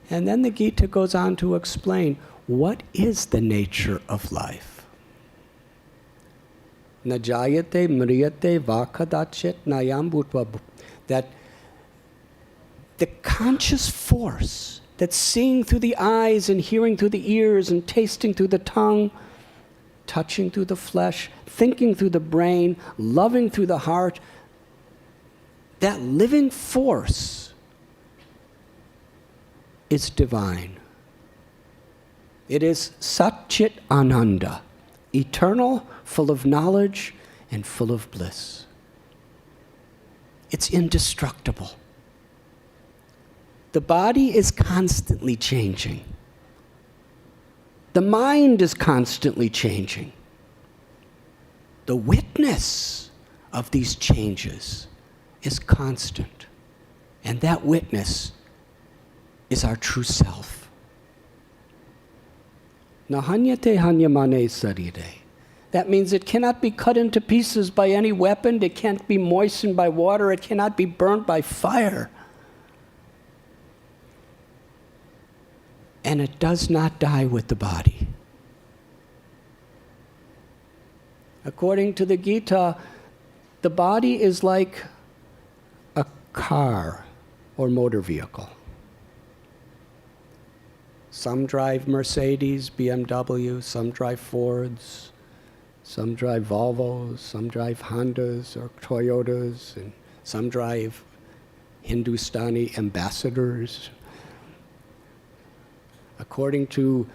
And then the Gita goes on to explain what is the nature of life. Na jayate mriyate vakadachit nayam bhutva. That the conscious force that's seeing through the eyes and hearing through the ears and tasting through the tongue, touching through the flesh, thinking through the brain, loving through the heart, that living force is divine. It is Sat Chit Ananda, eternal, full of knowledge, and full of bliss. It's indestructible. The body is constantly changing. The mind is constantly changing. The witness of these changes is constant. And that witness is our true self. Nahanyate hanyamane sarire. That means it cannot be cut into pieces by any weapon. It can't be moistened by water. It cannot be burnt by fire. And it does not die with the body. According to the Gita, the body is like a car or motor vehicle. Some drive Mercedes, BMW, some drive Fords, some drive Volvos, some drive Hondas or Toyotas, and some drive Hindustani ambassadors. According to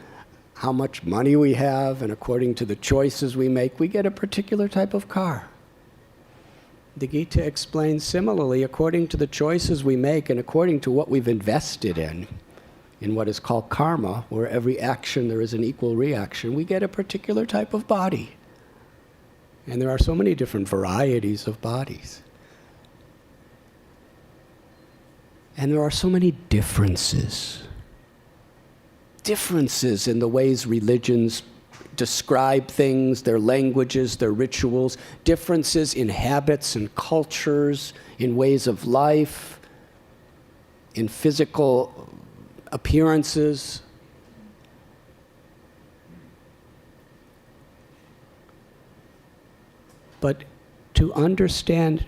how much money we have and according to the choices we make, we get a particular type of car. The Gita explains similarly, according to the choices we make and according to what we've invested in what is called karma, where every action there is an equal reaction, we get a particular type of body. And there are so many different varieties of bodies. And there are so many differences. Differences in the ways religions describe things, their languages, their rituals, differences in habits and cultures, in ways of life, in physical appearances. But to understand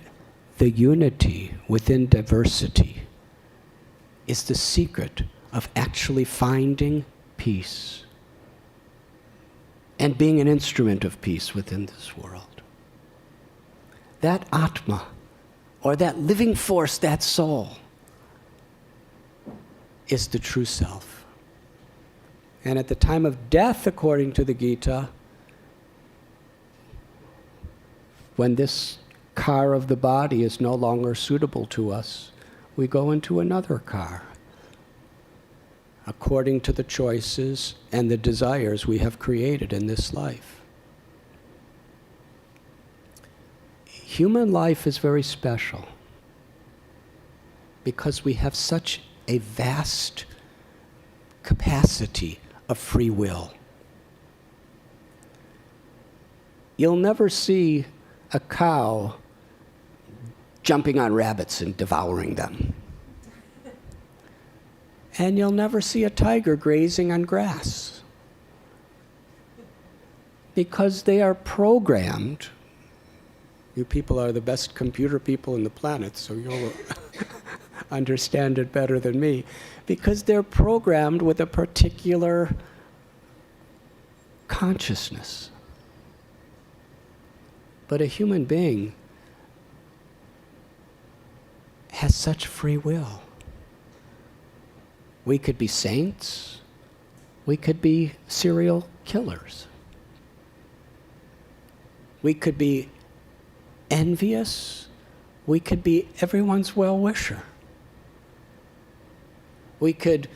the unity within diversity is the secret of actually finding peace and being an instrument of peace within this world. That Atma, or that living force, that soul, is the true self. And at the time of death, according to the Gita, when this car of the body is no longer suitable to us, we go into another car, according to the choices and the desires we have created in this life. Human life is very special because we have such a vast capacity of free will. You'll never see a cow jumping on rabbits and devouring them. And you'll never see a tiger grazing on grass. Because they are programmed. You people are the best computer people in the planet, so you'll understand it better than me. Because they're programmed with a particular consciousness. But a human being has such free will. We could be saints. We could be serial killers. We could be envious. We could be everyone's well-wisher. We could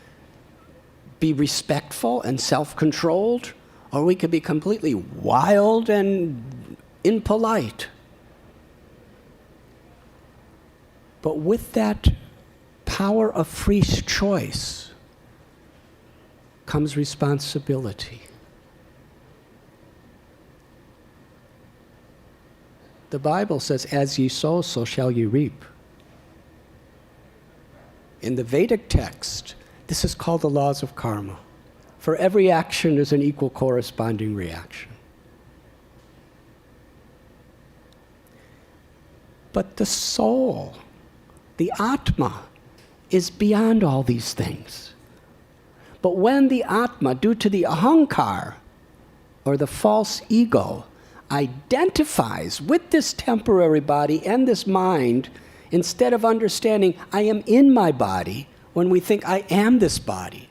be respectful and self-controlled, or we could be completely wild and impolite. But with that power of free choice comes responsibility. The Bible says, as ye sow, so shall ye reap. In the Vedic text, This is called the laws of karma. For every action, there's an equal corresponding reaction. But the soul, the Atma, is beyond all these things. But when the Atma, due to the ahankar, or the false ego, identifies with this temporary body and this mind, instead of understanding, I am in my body, when we think I am this body.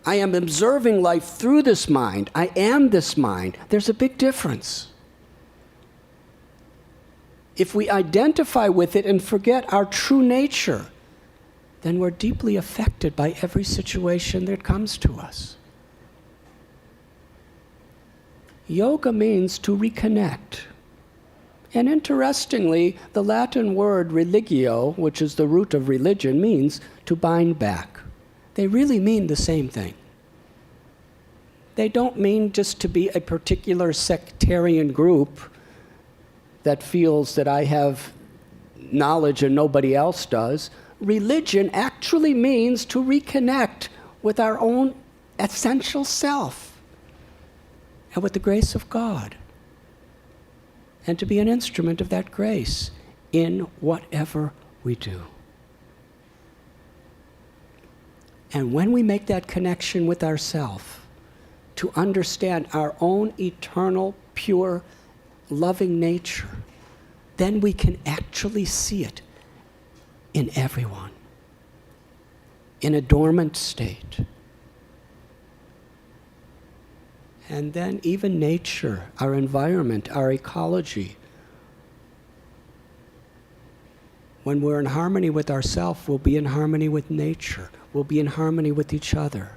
I am observing life through this mind. I am this mind. There's a big difference. If we identify with it and forget our true nature, then we're deeply affected by every situation that comes to us. Yoga means to reconnect. And interestingly, the Latin word religio, which is the root of religion, means to bind back. They really mean the same thing. They don't mean just to be a particular sectarian group that feels that I have knowledge and nobody else does. Religion actually means to reconnect with our own essential self and with the grace of God, and to be an instrument of that grace in whatever we do. And when we make that connection with ourself, to understand our own eternal, pure, loving nature, then we can actually see it in everyone, in a dormant state. And then even nature, our environment, our ecology. When we're in harmony with ourselves, we'll be in harmony with nature. We'll be in harmony with each other.